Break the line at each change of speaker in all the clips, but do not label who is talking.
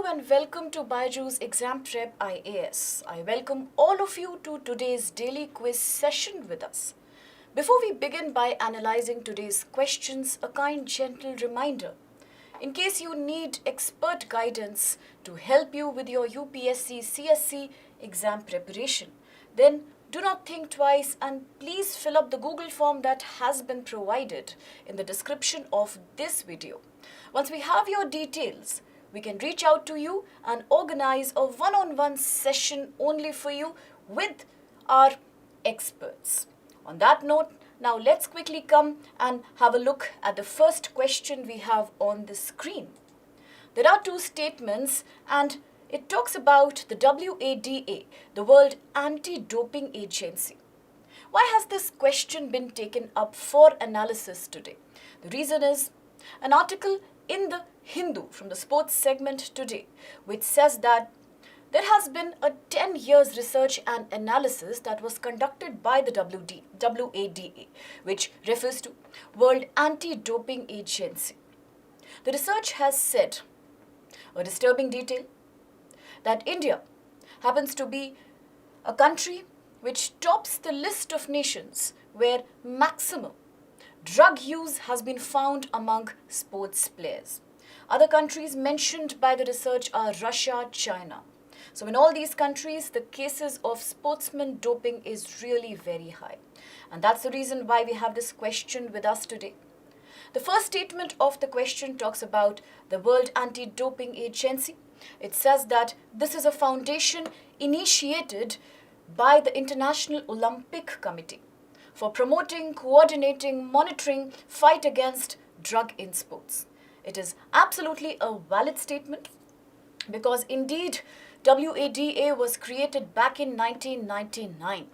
Hello and welcome to BYJU'S Exam Prep IAS. I welcome all of you to today's daily quiz session with us. Before we begin by analyzing today's questions, a kind gentle reminder. In case you need expert guidance to help you with your UPSC CSC exam preparation, then do not think twice and please fill up the Google form that has been provided in the description of this video. Once we have your details, we can reach out to you and organize a one-on-one session only for you with our experts. On that note, now let's quickly come and have a look at the first question we have on the screen. There are two statements and it talks about the WADA, the World Anti-Doping Agency. Why has this question been taken up for analysis today? The reason is an article in the Hindu from the sports segment today, which says that there has been a 10 years research and analysis that was conducted by the WADA, which refers to World Anti-Doping Agency. The research has said a disturbing detail that India happens to be a country which tops the list of nations where maximum drug use has been found among sports players. Other countries mentioned by the research are Russia, China. So in all these countries, the cases of sportsmen doping is really very high. And that's the reason why we have this question with us today. The first statement of the question talks about the World Anti-Doping Agency. It says that this is a foundation initiated by the International Olympic Committee for promoting, coordinating, monitoring, fight against drug in sports. It is absolutely a valid statement because indeed WADA was created back in 1999.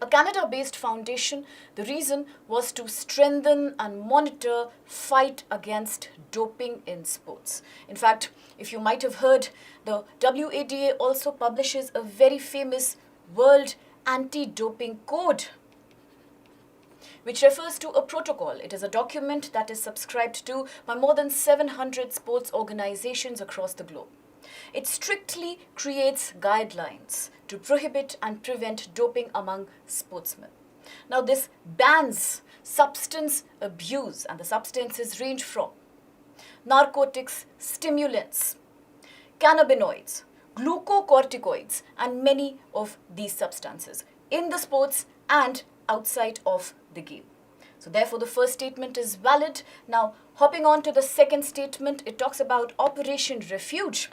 A Canada-based foundation, the reason was to strengthen and monitor fight against doping in sports. In fact, if you might have heard, the WADA also publishes a very famous World Anti-Doping Code, which refers to a protocol. It is a document that is subscribed to by more than 700 sports organizations across the globe. It strictly creates guidelines to prohibit and prevent doping among sportsmen. Now, this bans substance abuse, and the substances range from narcotics, stimulants, cannabinoids, glucocorticoids, and many of these substances in the sports and outside of the game. So therefore, the first statement is valid. Now, hopping on to the second statement, it talks about Operation Refuge.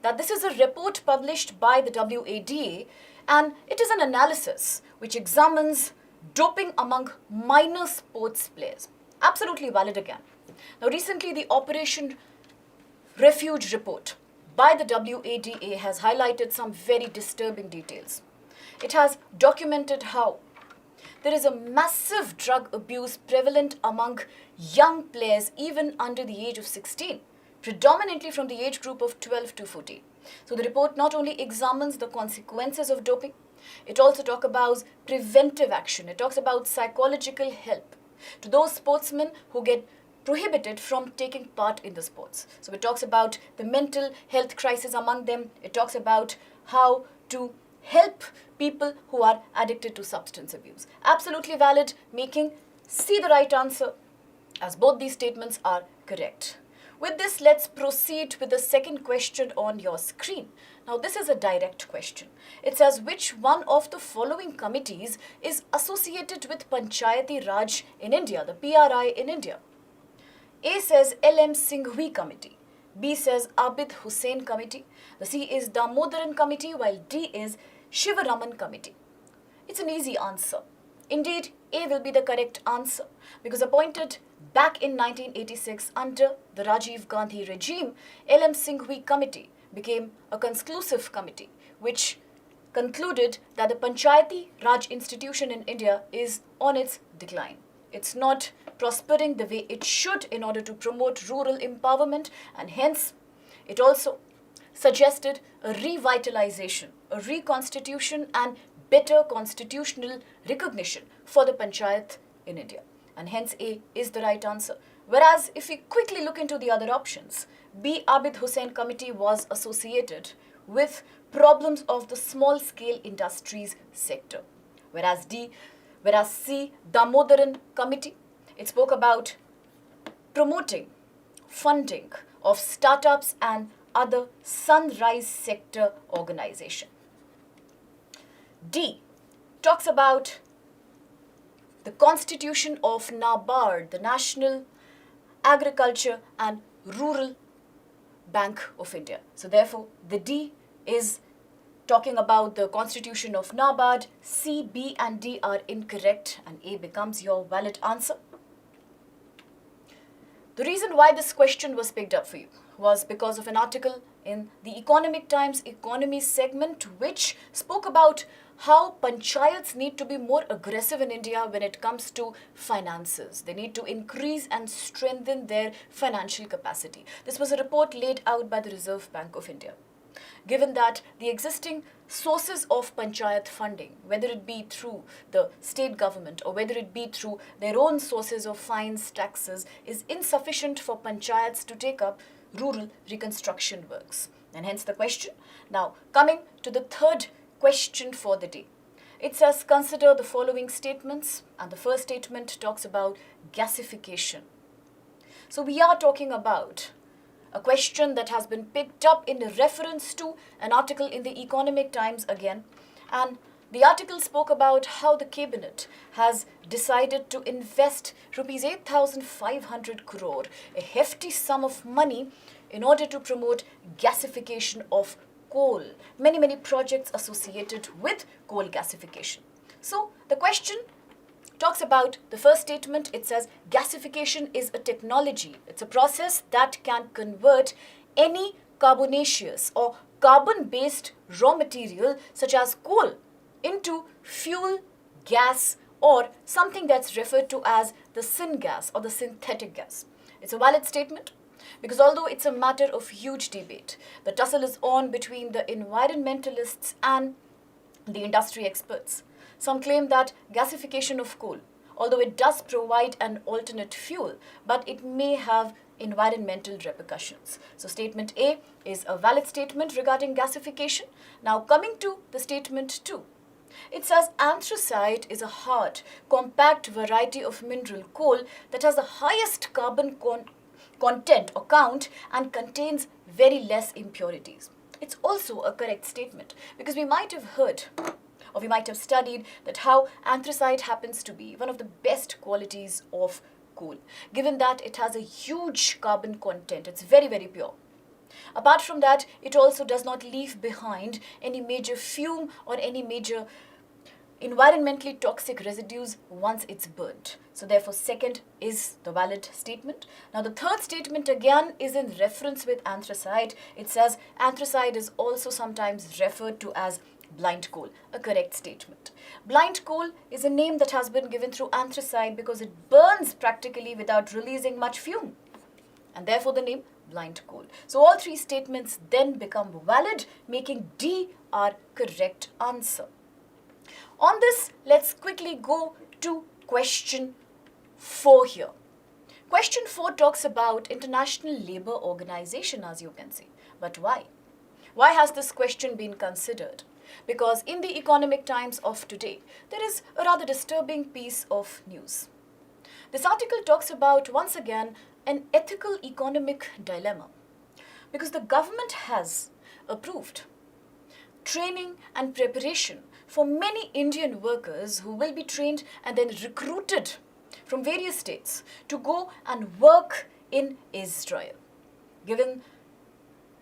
That this is a report published by the WADA and it is an analysis which examines doping among minor sports players. Absolutely valid again. Now, recently the Operation Refuge report by the WADA has highlighted some very disturbing details. It has documented how there is a massive drug abuse prevalent among young players even under the age of 16, predominantly from the age group of 12 to 14. So the report not only examines the consequences of doping, it also talks about preventive action. It talks about psychological help to those sportsmen who get prohibited from taking part in the sports. So it talks about the mental health crisis among them. It talks about how to help people who are addicted to substance abuse. Absolutely valid, making C the right answer, as both these statements are correct. With this, let's proceed with the second question on your screen. Now, this is a direct question. It says, which one of the following committees is associated with Panchayati Raj in India, the PRI in India? A says LM Singhvi Committee. B says Abid Hussain Committee. The C is Damodaran Committee, while D is Shivaraman Committee. It's an easy answer. Indeed, A will be the correct answer because appointed back in 1986 under the Rajiv Gandhi regime, LM Singhvi Committee became a conclusive committee which concluded that the Panchayati Raj institution in India is on its decline. It's not prospering the way it should in order to promote rural empowerment, and hence it also suggested a revitalization, a reconstitution and better constitutional recognition for the Panchayat in India. And hence A is the right answer. Whereas if we quickly look into the other options, B. Abid Hussain Committee was associated with problems of the small-scale industries sector. Whereas C. Damodaran Committee, it spoke about promoting funding of startups and other sunrise sector organization. D. talks about the constitution of NABARD, the National Agriculture and Rural Bank of India. So therefore, the D is talking about the constitution of NABARD. C, B and D are incorrect and A becomes your valid answer. The reason why this question was picked up for you was because of an article in the Economic Times Economy segment which spoke about how panchayats need to be more aggressive in India when it comes to finances. They need to increase and strengthen their financial capacity. This was a report laid out by the Reserve Bank of India. Given that the existing sources of panchayat funding, whether it be through the state government or whether it be through their own sources of fines, taxes, is insufficient for panchayats to take up rural reconstruction works. And hence the question. Now, coming to the third question for the day. It says, consider the following statements, and the first statement talks about gasification. So we are talking about a question that has been picked up in reference to an article in the Economic Times again, and the article spoke about how the cabinet has decided to invest rupees 8,500 crore, a hefty sum of money, in order to promote gasification of coal. Many projects associated with coal gasification. So the question talks about the first statement. It says gasification is a technology. It's a process that can convert any carbonaceous or carbon-based raw material such as coal into fuel, gas, or something that's referred to as the syngas or the synthetic gas. It's a valid statement because although it's a matter of huge debate, the tussle is on between the environmentalists and the industry experts. Some claim that gasification of coal, although it does provide an alternate fuel, but it may have environmental repercussions. So statement A is a valid statement regarding gasification. Now coming to the statement 2. It says anthracite is a hard, compact variety of mineral coal that has the highest carbon content or count and contains very less impurities. It's also a correct statement because we might have heard or we might have studied that how anthracite happens to be one of the best qualities of coal, given that it has a huge carbon content. It's very pure. Apart from that, it also does not leave behind any major fume or any major environmentally toxic residues once it's burnt. So therefore, second is the valid statement. Now the third statement again is in reference with anthracite. It says anthracite is also sometimes referred to as blind coal, a correct statement. Blind coal is a name that has been given through anthracite because it burns practically without releasing much fume, and therefore the name blind coal. So all three statements then become valid, making D our correct answer. On this, let's quickly go to question 4 here. Question 4 talks about International Labour Organization, as you can see. But why? Why has this question been considered? Because in the Economic Times of today, there is a rather disturbing piece of news. This article talks about, once again, an ethical economic dilemma. Because the government has approved training and preparation for many Indian workers who will be trained and then recruited from various states to go and work in Israel. Given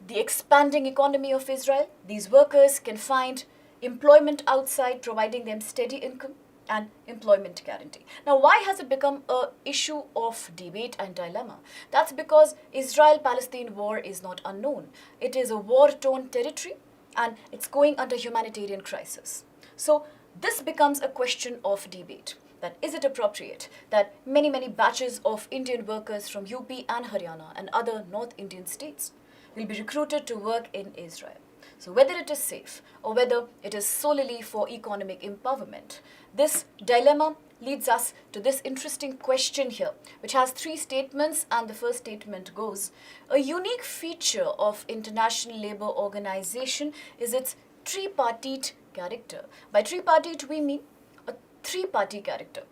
the expanding economy of Israel, these workers can find employment outside, providing them steady income and employment guarantee. Now, why has it become an issue of debate and dilemma? That's because Israel-Palestine war is not unknown. It is a war-torn territory and it's going under humanitarian crisis. So this becomes a question of debate. That is it appropriate that many batches of Indian workers from UP and Haryana and other North Indian states will be recruited to work in Israel? So whether it is safe or whether it is solely for economic empowerment, this dilemma leads us to this interesting question here, which has three statements, and the first statement goes, a unique feature of International Labour Organization is its tripartite character. By tripartite, we mean a three-party character.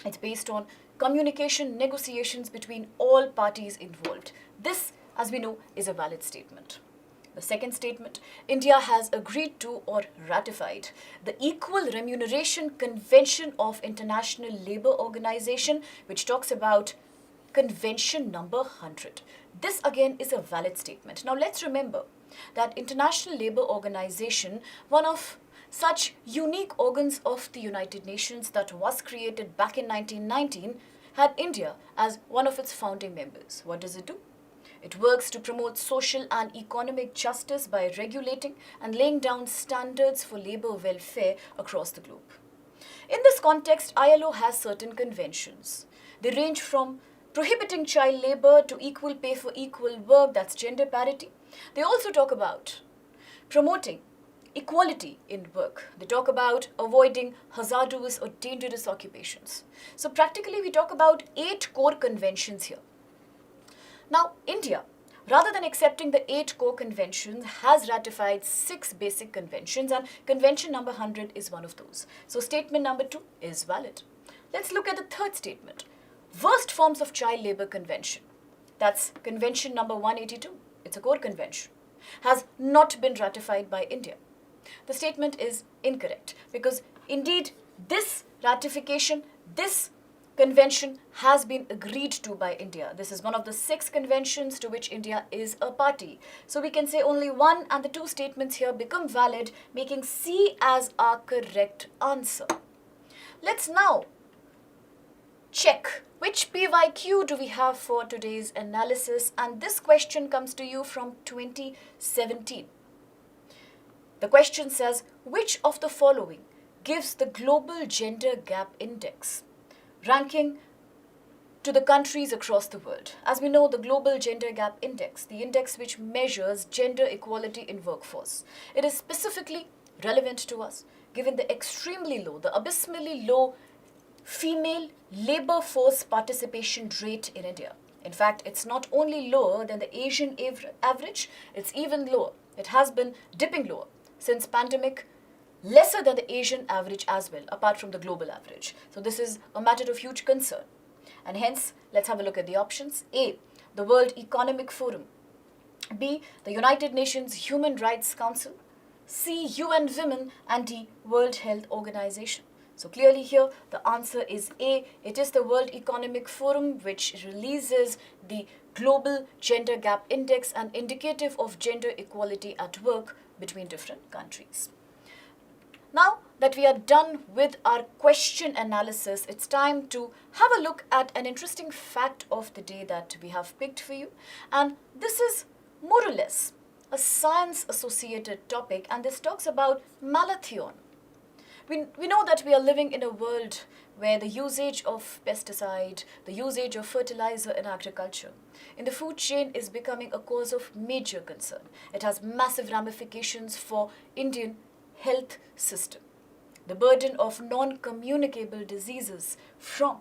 It's based on communication, negotiations between all parties involved. This, as we know, is a valid statement. The second statement, India has agreed to or ratified the Equal Remuneration Convention of International Labour Organization, which talks about Convention number 100. This again is a valid statement. Now let's remember that International Labour Organization, one of such unique organs of the United Nations that was created back in 1919, had India as one of its founding members. What does it do? It works to promote social and economic justice by regulating and laying down standards for labour welfare across the globe. In this context, ILO has certain conventions. They range from prohibiting child labour to equal pay for equal work, that's gender parity. They also talk about promoting equality in work. They talk about avoiding hazardous or dangerous occupations. So practically we talk about 8 core conventions here. Now, India, rather than accepting the 8 core conventions, has ratified 6 basic conventions, and convention number 100 is one of those. So statement number 2 is valid. Let's look at the third statement. Worst forms of child labour convention. That's convention number 182. It's a core convention. Has not been ratified by India. The statement is incorrect because indeed this ratification, this convention has been agreed to by India. This is one of the 6 conventions to which India is a party. So we can say only one and the 2 statements here become valid, making C as our correct answer. Let's now check which PYQ do we have for today's analysis, and this question comes to you from 2017. The question says, which of the following gives the Global Gender Gap Index, ranking to the countries across the world? As we know, the Global Gender Gap Index, the index which measures gender equality in workforce, it is specifically relevant to us given the extremely low, the abysmally low female labor force participation rate in India. In fact, it's not only lower than the Asian average, it's even lower. It has been dipping lower since pandemic, lesser than the Asian average as well, apart from the global average. So this is a matter of huge concern. And hence, let's have a look at the options. A, the World Economic Forum. B, the United Nations Human Rights Council. C, UN Women. And D, World Health Organization. So clearly here, the answer is A. It is the World Economic Forum which releases the Global Gender Gap Index, an indicative of gender equality at work between different countries. Now that we are done with our question analysis, it's time to have a look at an interesting fact of the day that we have picked for you. And this is more or less a science-associated topic, and this talks about malathion. We know that we are living in a world where the usage of pesticide, the usage of fertilizer in agriculture, in the food chain is becoming a cause of major concern. It has massive ramifications for Indian health system. The burden of non-communicable diseases from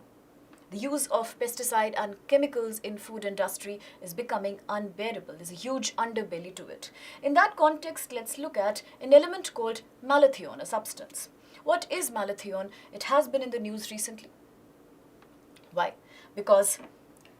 the use of pesticide and chemicals in food industry is becoming unbearable. There's a huge underbelly to it. In that context, let's look at an element called malathion, a substance. What is malathion? It has been in the news recently. Why? Because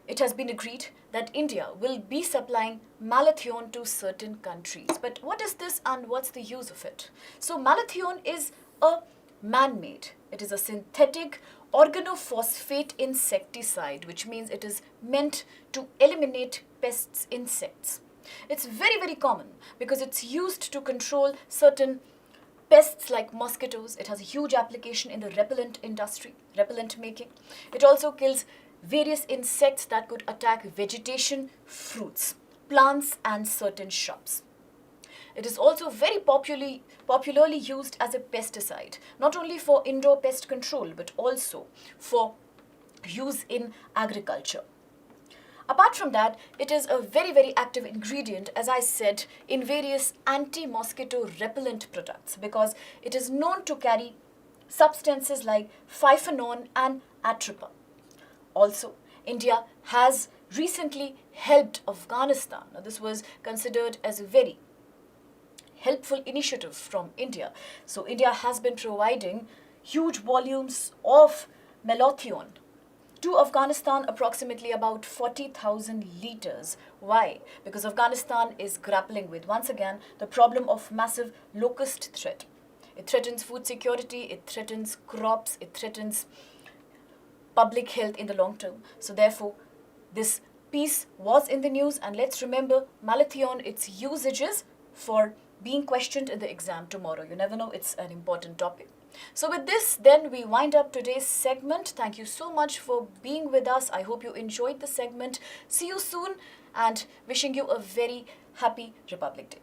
it has been agreed that India will be supplying malathion to certain countries. But what is this and what's the use of it? So malathion is a man-made. It is a synthetic organophosphate insecticide, which means it is meant to eliminate pests, insects. It's very, very common because it's used to control certain pests like mosquitoes. It has a huge application in the repellent industry, repellent making. It also kills various insects that could attack vegetation, fruits, plants, and certain shrubs. It is also very popularly used as a pesticide, not only for indoor pest control, but also for use in agriculture. Apart from that, it is a very, very active ingredient, as I said, in various anti-mosquito repellent products because it is known to carry substances like phyphonone and atropine. Also, India has recently helped Afghanistan. Now, this was considered as a very helpful initiative from India. So, India has been providing huge volumes of malathion to Afghanistan, approximately about 40,000 liters. Why? Because Afghanistan is grappling with, once again, the problem of massive locust threat. It threatens food security, it threatens crops, it threatens public health in the long term. So therefore, this piece was in the news, and let's remember malathion, its usages for being questioned in the exam tomorrow. You never know, it's an important topic. So with this, then we wind up today's segment. Thank you so much for being with us. I hope you enjoyed the segment. See you soon and wishing you a very happy Republic Day.